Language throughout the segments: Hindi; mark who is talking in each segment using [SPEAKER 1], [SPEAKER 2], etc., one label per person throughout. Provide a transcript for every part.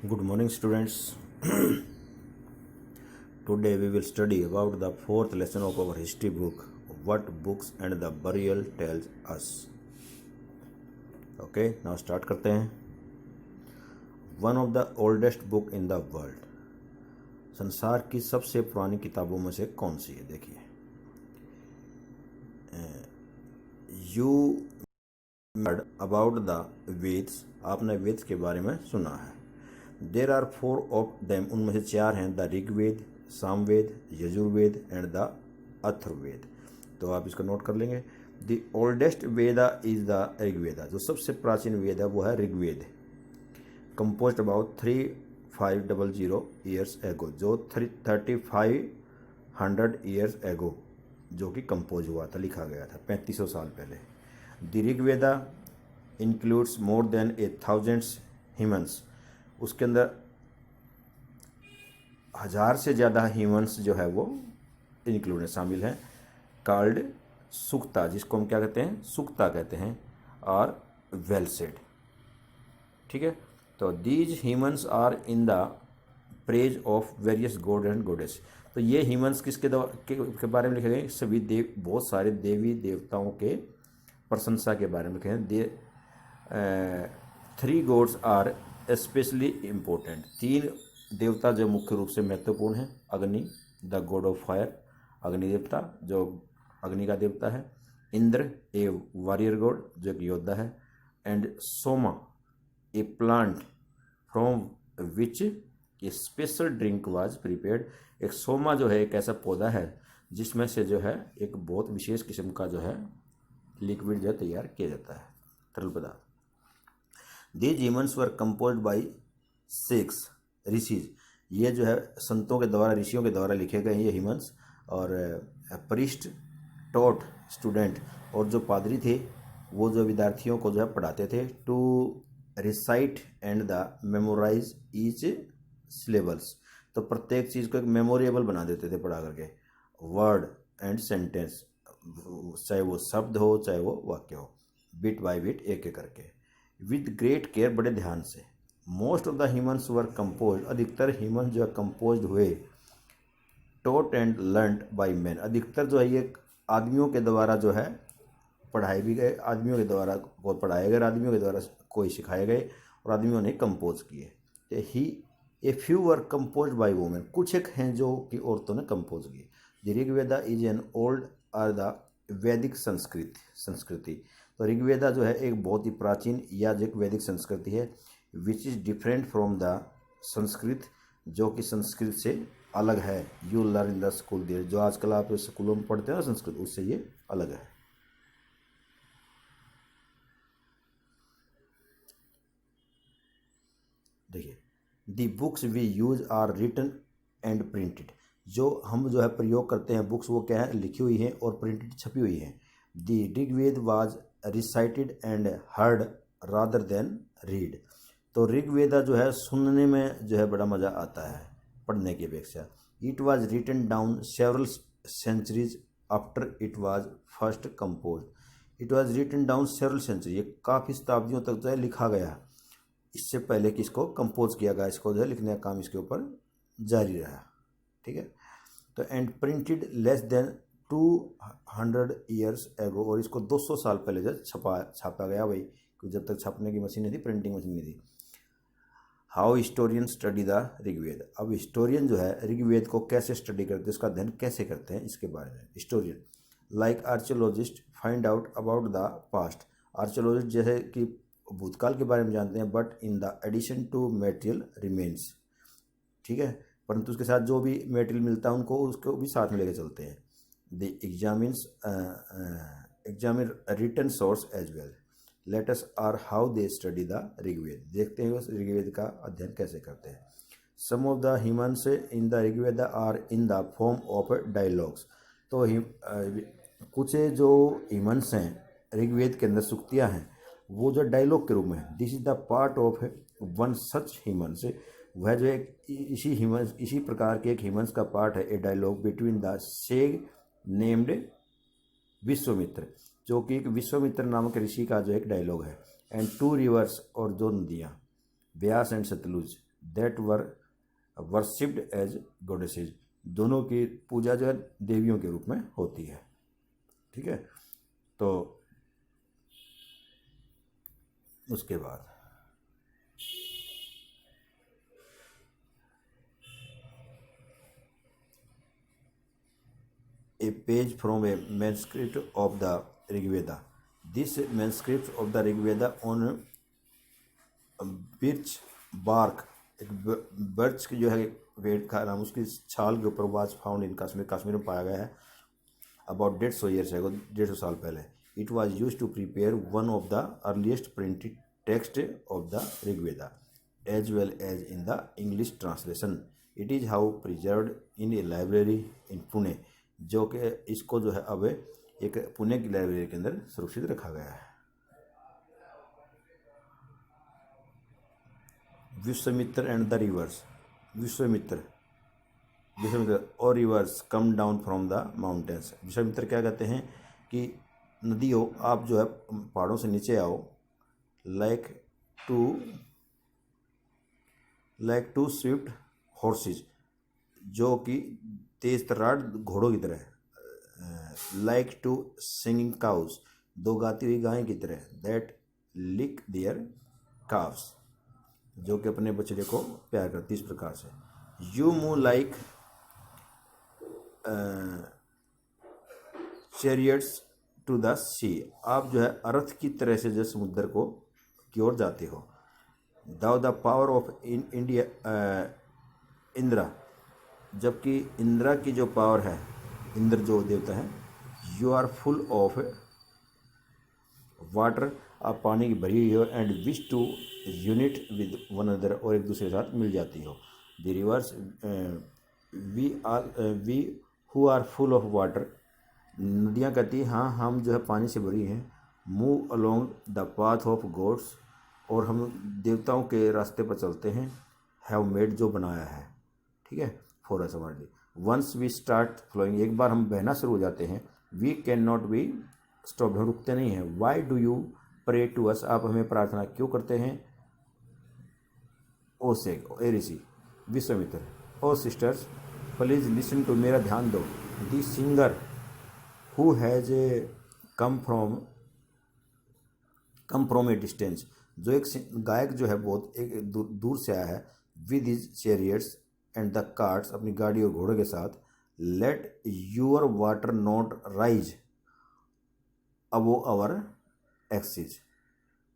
[SPEAKER 1] Good morning, students. Today we will study about the fourth lesson of our history book, What Books and the Burial Tells Us. Okay, now start करते हैं. One of the oldest book in the world. संसार की सबसे पुरानी किताबों में से कौन सी है? देखिए, You heard about the Veds. आपने वेद के बारे में सुना है. देर आर 4 ऑफ देम, उनमें से 4 हैं. The Rigveda, Samaveda, Yajurveda and the Atharvaveda. तो आप इसको नोट कर लेंगे. The oldest Veda is the Rigveda. जो सबसे प्राचीन वेद है वो है Rigveda. Composed about 3500 years ago, जो 3500 ईयर्स एगो जो कि कंपोज हुआ था, लिखा गया था 3500 साल पहले. The Rigveda includes more than 1000 humans. उसके अंदर 1000 से ज़्यादा ह्यूमन्स जो है वो इंक्लूड है, शामिल हैं. कॉल्ड सुक्ता, जिसको हम क्या कहते हैं? सुक्ता कहते हैं. और वेल सेड. ठीक है. तो these humans are in the praise of various god and goddess. तो ये ह्यूमन्स किसके के बारे में लिखे गए? सभी देव, बहुत सारे देवी देवताओं के प्रशंसा के बारे में लिखे हैं. 3 गॉड्स आर स्पेशली इम्पोर्टेंट. 3 देवता जो मुख्य रूप से महत्वपूर्ण हैं. अग्नि, द गॉड ऑफ फायर, अग्नि देवता जो अग्नि का देवता है. इंद्र, ए वॉरियर गॉड जो एक योद्धा है. And Soma, A plant from which A special drink was prepared. एक सोमा जो है एक ऐसा पौधा है जिसमें से जो है एक बहुत विशेष किस्म का जो है लिक्विड जो तैयार किया जाता है, तरल पदार्थ. These humans were composed by 6 rishis. ये जो है संतों के द्वारा, ऋषियों के द्वारा लिखे गए ये ह्यूमन्स. और प्रीस्ट टॉट स्टूडेंट, और जो पादरी थे वो जो विद्यार्थियों को जो है पढ़ाते थे. To recite and the memorise each syllables. तो प्रत्येक चीज़ को एक मेमोरेबल बना देते थे पढ़ा करके. वर्ड एंड सेंटेंस, चाहे वो शब्द हो चाहे वो वाक्य हो, बिट बाय बिट एक एक करके, विद ग्रेट केयर, बड़े ध्यान से. Most of the humans were compose. अधिकतर ह्यूमन्स जो है कंपोज हुए. Taught and learned by man. अधिकतर जो है ये आदमियों के द्वारा जो है पढ़ाए भी गए, आदमियों के द्वारा को पढ़ाए गए, आदमियों के द्वारा कोई सिखाए गए और आदमियों ने कंपोज किए. He a few were compose by women. कुछ एक हैं जो कि औरतों ने कंपोज किए. The Rigveda is an old are the Vedic संस्कृति. तो ऋग्वेदा जो है एक बहुत ही प्राचीन या जो एक वैदिक संस्कृति है. Which is different from the Sanskrit, जो कि संस्कृत से अलग है. You learn in the school there, जो आजकल आप स्कूलों में पढ़ते हैं ना संस्कृत, उससे ये अलग है. देखिए, the books we use are written and printed. जो हम जो है प्रयोग करते हैं बुक्स, वो क्या है? लिखी हुई हैं और प्रिंटेड, छपी हुई हैं. The Rigveda was recited and heard rather than read. तो ऋग्वेदा जो है सुनने में जो है बड़ा मज़ा आता है पढ़ने की अपेक्षा. It was written down several centuries after it was first compose. It was written down several century, ये काफ़ी शताब्दियों तक जो है लिखा गया. इससे पहले कि इसको कंपोज किया गया, इसको जो है लिखने का काम इसके ऊपर जारी रहा. ठीक है. तो and printed less than 200 years ago, और इसको 200 साल पहले जो छापा गया भाई, क्योंकि जब तक छापने की मशीन नहीं थी, प्रिंटिंग मशीन नहीं थी. How historian study the Rigveda. अब हिस्टोरियन जो है ऋग्वेद को कैसे स्टडी करते हैं, इसका अध्ययन कैसे करते हैं, इसके बारे में historian like archaeologist find out about the past. Archaeologist जैसे कि भूतकाल के बारे में जानते हैं, but in the addition to material remains. ठीक है. परंतु उसके साथ जो भी मटेरियल मिलता है उनको उसको भी साथ में लेके चलते हैं. The examine written source as well. Let's are how they study the Rigveda. देखते हैं उस ऋग्वेद का अध्ययन कैसे करते हैं. Some of the hymns in the Rigveda are in the form of dialogues. तो कुछ जो ह्यूमन्स हैं ऋग्वेद के अंदर, सुक्तियाँ हैं, वो जो डायलॉग के रूप में है. This is the part of one such humans. वह जो एक इसी प्रकार के एक ह्यूमन्स का पार्ट है. A dialogue between the sage named Vishwamitra, जो कि एक विश्वामित्र नामक ऋषि का जो एक डायलॉग है. एंड 2 रिवर्स, और 2 नदियाँ, Beas and Sutlej, that were worshipped as goddesses, दोनों की पूजा जो है देवियों के रूप में होती है। ठीक है, तो उसके बाद a page from a manuscript of the Rigveda. This manuscript of the Rigveda on birch bark, एक बर्च की जो है वेट का नाम, उसकी छाल के ऊपर वाज फाउंड इन कश्मीर में पाया गया है अबाउट 150 ईयर्स एगो, 150 साल पहले। It was used to prepare one of the earliest printed text of the Rigveda as well as in the English translation. It is how preserved in a library in Pune, जो कि इसको जो है अब एक पुणे की लाइब्रेरी के अंदर सुरक्षित रखा गया है। Vishwamitra and the rivers. Vishwamitra और rivers come down from the mountains. Vishwamitra क्या कहते हैं कि नदियों, आप जो है पहाड़ों से नीचे आओ, लाइक टू स्विफ्ट हॉर्सेज, जो कि तेज तर्रार घोड़ों की तरह, लाइक टू सिंगिंग काउज, दो गाती हुई गायें की तरह, दैट लिक देयर काव्स, जो कि अपने बछड़े को प्यार करती। इस प्रकार से you move like chariots to the sea, आप जो है अर्थ की तरह से जो समुद्र को की ओर जाते हो। Through the power of India Indra, जबकि इंद्रा की जो पावर है, इंद्र जो देवता है, you are full of water, आप पानी की भरी हुई हो, and wish to unite with one other, और एक दूसरे के साथ मिल जाती हो। The rivers we who are full of water, नदियाँ कहती हैं हाँ हम जो है पानी से भरी हैं। Move along the path of gods, और हम देवताओं के रास्ते पर चलते हैं। हैव मेड, जो बनाया है। ठीक है, for us worldly. Once we start flowing, एक बार हम बहना शुरू हो जाते हैं। We can not be stop, हम रुकते नहीं हैं। Why do you pray to us, आप हमें प्रार्थना क्यों करते हैं। O says a rishi Vishwamitra, O sisters please listen to, मेरा ध्यान दो। The singer who has come from a distance, जो एक गायक जो है बहुत एक दूर से आया है। With his chariots and the carts, अपनी गाड़ी और घोड़े के साथ। Let your water not rise above our axis,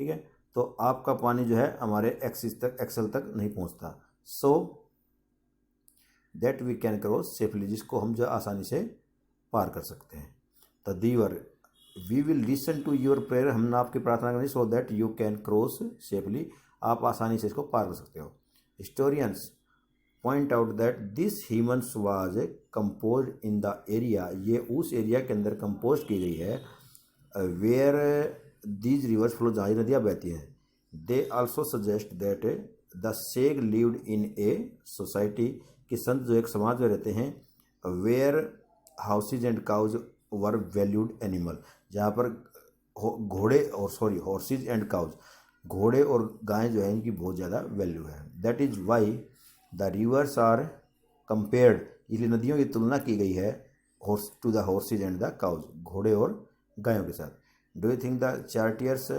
[SPEAKER 1] ठीक है, तो आपका पानी जो है हमारे एक्सिस तक, एक्सल तक नहीं पहुंचता। So that we can cross safely, जिसको हम जो आसानी से पार कर सकते हैं। The river we will listen to your prayer, हम आपकी प्रार्थना करेंगे। So that you can cross safely, आप आसानी से इसको पार कर सकते हो। Historians point out that this hymns was compose in the area, ये उस एरिया के अंदर कंपोज की गई है वेयर दीज रिवर्स फ्लो, जहाँ नदियाँ बहती हैं। They also suggest that the sage lived in a society, कि संत जो एक समाज में रहते हैं। Where houses and cows were valued animal, जहाँ पर घोड़े और हॉर्सेज एंड काउज, घोड़े और गायें जो है इनकी बहुत ज़्यादा वैल्यू है। That is why the rivers are compared, इसलिए नदियों की तुलना की गई है to the horses and the cows, घोड़े और गायों के साथ। Do you think the chariots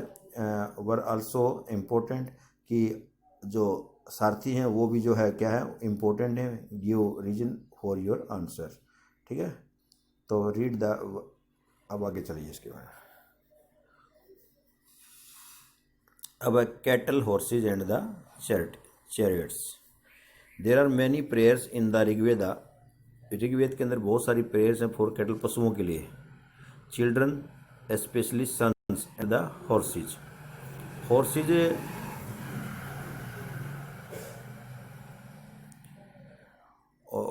[SPEAKER 1] were also important, कि जो सारथी हैं वो भी जो है क्या है, इम्पोर्टेंट है। Give reason for your answer. ठीक है, तो रीड द, अब आगे चलिए इसके बाद। अब cattle, horses and the chariots. There are many prayers in the Rigveda, Rigveda के अंदर बहुत सारी प्रेयर्स हैं फॉर कैटल, पशुओं के लिए। Children specially sons and the horses,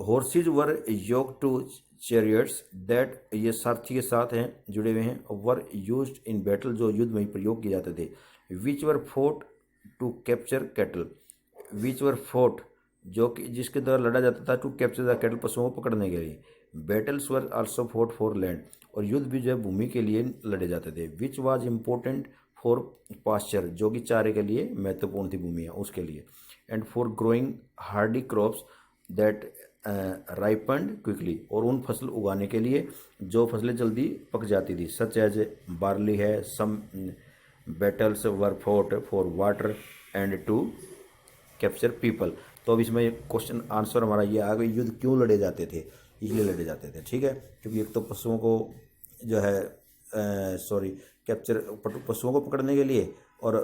[SPEAKER 1] horses were yoke to chariots, that ये सारथी के साथ हैं, जुड़े हुए हैं। वर यूज्ड इन बैटल, जो युद्ध में प्रयोग किए जाते थे। Which were fought to capture cattle, which were fought, जो कि जिसके द्वारा लड़ा जाता था, टू कैप्चर द कैटल, पशुओं को पकड़ने के लिए। Battles were also fort for land, और युद्ध भी जो है भूमि के लिए लड़े जाते थे। Which was important for pasture जो कि चारे के लिए महत्वपूर्ण थी भूमि है उसके लिए, and for growing hardy crops that ripened quickly, और उन फसल उगाने के लिए जो फसलें जल्दी पक जाती थी, सच एज बार्ली है, some battles were fought for water and to capture people. तो अब इसमें क्वेश्चन आंसर हमारा ये आ गया, युद्ध क्यों लड़े जाते थे, इसलिए लड़े जाते थे, ठीक है, क्योंकि एक तो पशुओं को जो है कैप्चर पशुओं को पकड़ने के लिए, और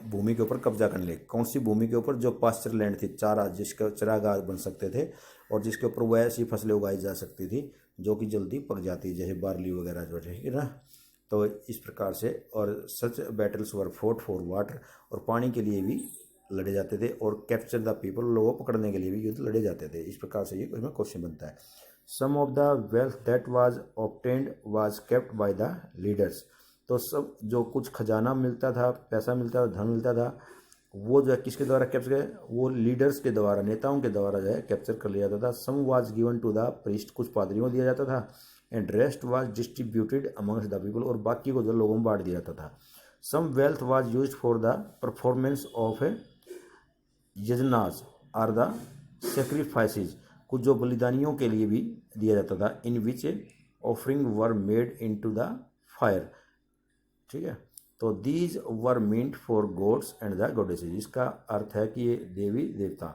[SPEAKER 1] भूमि के ऊपर कब्जा करने के लिए। कौन सी भूमि के ऊपर? जो पास्चर लैंड थी, चारा जिसका चरागाह बन सकते थे और जिसके ऊपर वो ऐसी फसलें उगाई जा सकती थी जो कि जल्दी पक जाती, जैसे बार्ली वगैरह जो, ठीक है ना। तो इस प्रकार से, और such battles were fought for water, और पानी के लिए भी लड़े जाते थे, और कैप्चर द पीपल, लोगों को पकड़ने के लिए भी युद्ध लड़े जाते थे। इस प्रकार से ये इसमें क्वेश्चन बनता है। Some of the wealth that was obtained was kept by the leaders. तो सब जो कुछ खजाना मिलता था, पैसा मिलता था, धन मिलता था, वो जो है किसके द्वारा कैप्चर किया? वो लीडर्स के द्वारा, नेताओं के द्वारा जो है कैप्चर कर लिया जाता था। Some was given to the priest, कुछ पादरियों को दिया जाता था, and rest was distributed amongst the people, और बाकी को जो लोगों में बांट दिया जाता था। Some wealth was used for the performance of a yajnas or the sacrifices, कुछ जो बलिदानियों के लिए भी दिया जाता था, in which offering were made into the fire, ठीक है। तो these were meant for gods and the goddesses, इसका अर्थ है कि ये देवी देवता।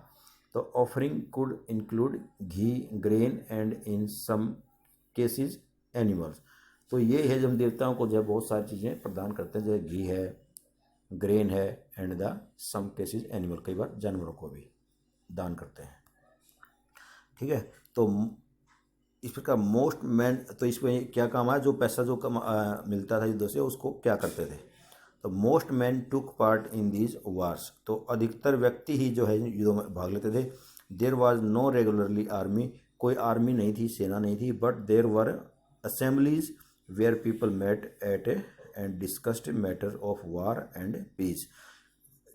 [SPEAKER 1] तो offering could include ghee, grain and in some cases animals. तो ये है जब देवताओं को जो है बहुत सारी चीज़ें प्रदान करते हैं, जैसे घी है, ग्रेन है, and the some cases animal, कई बार जानवरों को भी दान करते हैं, ठीक है। तो इस प्रकार मोस्ट मैन, तो इसमें क्या काम आया? जो पैसा जो मिलता था युद्ध से, उसको क्या करते थे? तो most man took part in these wars, तो अधिकतर व्यक्ति ही जो है युद्धों में भाग लेते थे। There was no regularly army, कोई आर्मी नहीं थी, सेना नहीं थी, but there were assemblies where people met at and discussed matter of war and peace,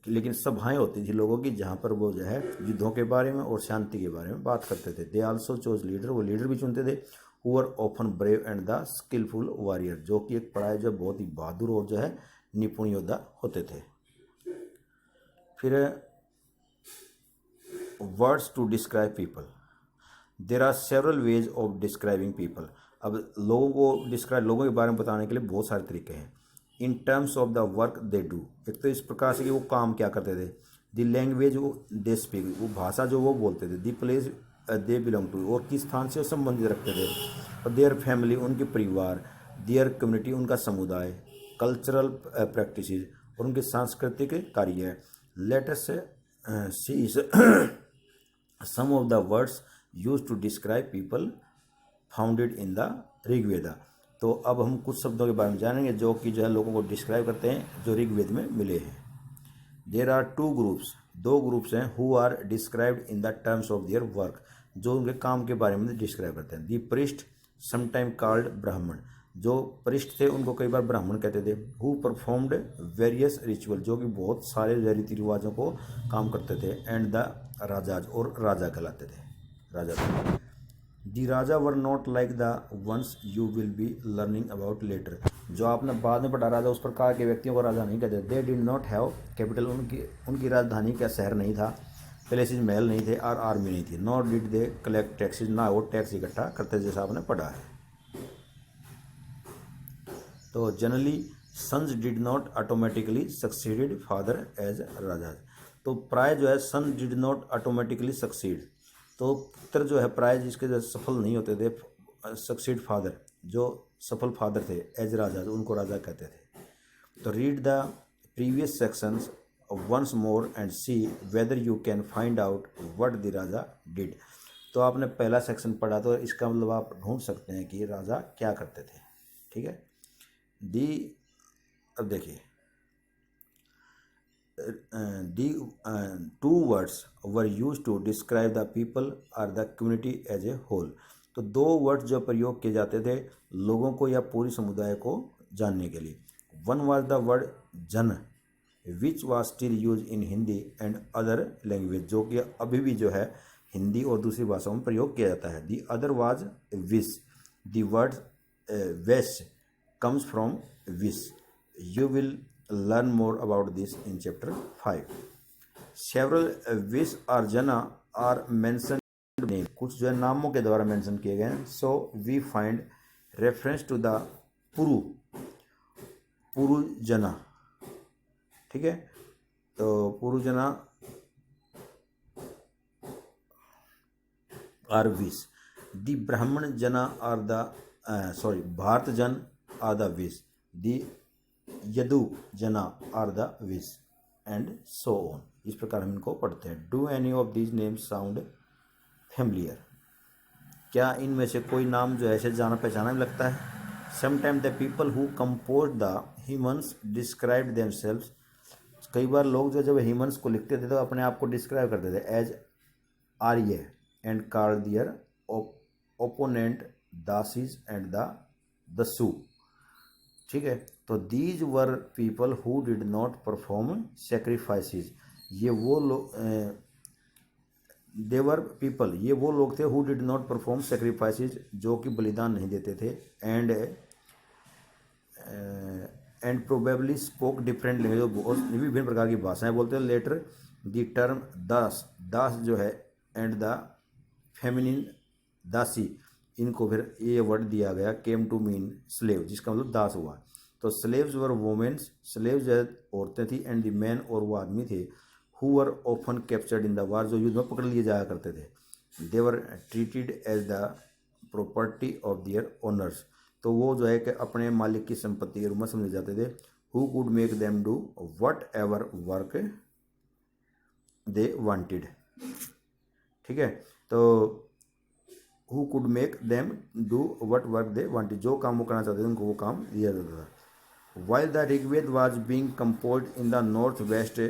[SPEAKER 1] लेकिन सभाएं होती थी लोगों की जहाँ पर वो जो है युद्धों के बारे में और शांति के बारे में बात करते थे। दे आल्सो चोज लीडर, वो लीडर भी चुनते थे, who are often brave and the skilful warrior, जो कि एक पढ़ाए जो बहुत ही बहादुर और जो है निपुण योद्धा होते थे। फिर words to describe people, there are several ways of describing people. अब लोगों को डिस्क्राइब, लोगों के बारे में बताने के लिए बहुत सारे तरीके हैं। In terms of the work they do, एक तो इस प्रकार से कि वो काम क्या करते थे, द लैंग्वेज वो दे स्पीक, वो भाषा जो वो बोलते थे, the place they belong to, और किस स्थान से संबंधित रखते थे, और देयर फैमिली, उनके परिवार, देयर कम्युनिटी, उनका समुदाय, कल्चरल प्रैक्टिसेस, और उनके सांस्कृतिक कार्य। Let us see some of the words used to describe people founded in the Rigveda. तो अब हम कुछ शब्दों के बारे में जानेंगे जो कि जो है लोगों को डिस्क्राइब करते हैं, जो ऋग्वेद में मिले हैं। देयर आर टू ग्रुप्स, दो ग्रुप्स हैं, who are described in the terms of their work, जो उनके काम के बारे में डिस्क्राइब करते हैं। दी प्रिस्ट समटाइम कॉल्ड ब्राह्मण, जो पृष्ठ थे उनको कई बार ब्राह्मण कहते थे। हु परफॉर्म्ड वेरियस रिचुअल, जो कि बहुत सारे रीति रिवाजों को काम करते थे। एंड द राजाज, और राजा कहलाते थे, राजा। The raja were not like the ones you will be learning about later, जो आपने बाद में पढ़ा राजा, उस प्रकार के व्यक्तियों को राजा नहीं कहते। They did not have capital, उनकी राजधानी का शहर नहीं था, प्लेसेस महल नहीं थे, और आर्मी नहीं थी। Not did they collect taxes, ना वो टैक्स इकट्ठा करते, जैसा आपने पढ़ा है। तो generally sons did not automatically succeeded father as raja, तो प्राय जो है son did not automatically succeed, तो पुत्र जो है प्राय जिसके जो सफल नहीं होते थे, सक्सीड फादर, जो सफल फादर थे एज राजा, तो उनको राजा कहते थे। तो read the previous sections once more and see whether you can find out what the raja did. तो आपने पहला सेक्शन पढ़ा, तो इसका मतलब आप ढूंढ सकते हैं कि राजा क्या करते थे, ठीक है। अब देखिए, two words were used to describe the people or the community as a whole, तो दो वर्ड्स जो प्रयोग किए जाते थे लोगों को या पूरी समुदाय को जानने के लिए। वन वाज द वर्ड जन, which was still use in Hindi and other language, जो कि अभी भी जो है हिंदी और दूसरी भाषाओं में प्रयोग किया जाता है। The other was vish, the word vaish comes from vish, You will learn more about this in chapter 5. Several Visarjana are mentioned name, कुछ जो है नामों के द्वारा मेंशन किए गए हैं. So we find reference to the पुरुजना. ठीक है, तो पुरुजना आर विस. दी ब्राह्मण जना आर द भारत जन आर द विस. दी यदु जना आर द विस एंड सो ऑन. इस प्रकार हम इनको पढ़ते हैं. Do any of these names sound familiar. क्या इनमें से कोई नाम जो ऐसे जाना पहचाना भी लगता है. Sometime the people who compose the humans describe themselves. कई बार लोग जो जब ह्यूमन्स को लिखते थे तो अपने आप को डिस्क्राइब करते थे as Arya and call their opponent Dasas and the Dasyu. ठीक है, तो these were people who did not perform sacrifices. ये वो लोग देवर पीपल, ये वो लोग थे who did not perform sacrifices, जो कि बलिदान नहीं देते थे. And probably spoke different language, बहुत विभिन्न प्रकार की भाषाएं बोलते हैं. लेटर द टर्म दास, दास जो है, एंड द फेमिनिन दासी, इनको फिर ये वर्ड दिया गया केम टू मीन स्लेव, जिसका मतलब दास हुआ. तो स्लेव्स वर वोमेन्स, स्लेव्स जो है औरतें थी. एंड द मैन, और वो आदमी थे, who were often captured in the war, जो युद्ध में पकड़ लिए जाया करते थे. They were treated as the property of their owners. तो वो जो है कि अपने मालिक की संपत्ति के रूप में समझे जाते थे. Who could make them do what ever work they wanted. ठीक है, तो who could make them do what work they wanted, जो काम वो करना चाहते थे उनको वो काम दिया जाता था. While the Rigveda was being composed in the north west,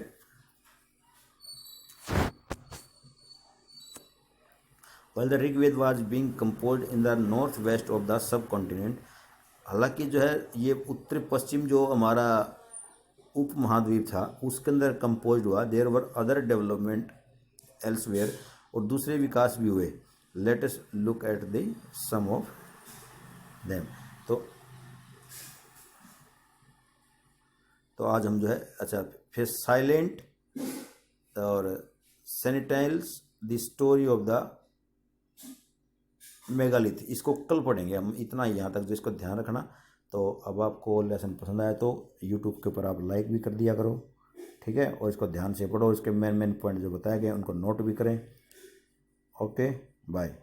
[SPEAKER 1] while the Rigved was being composed in the north west of the subcontinent. हालांकि जो है ये उत्तर पश्चिम जो हमारा उप महाद्वीप था उसके अंदर कंपोज हुआ. There were other development elsewhere, और दूसरे विकास भी हुए. Let us look at the some of them. तो आज हम जो है अच्छा फिर साइलेंट और sentinels the story of the megalith, इसको कल पढ़ेंगे हम. इतना ही यहाँ तक जो इसको ध्यान रखना. तो अब आपको लेसन पसंद आया तो यूट्यूब के ऊपर आप लाइक भी कर दिया करो. ठीक है, और इसको ध्यान से पढ़ो. इसके मेन पॉइंट जो बताए गए उनको नोट भी करें. Okay, bye.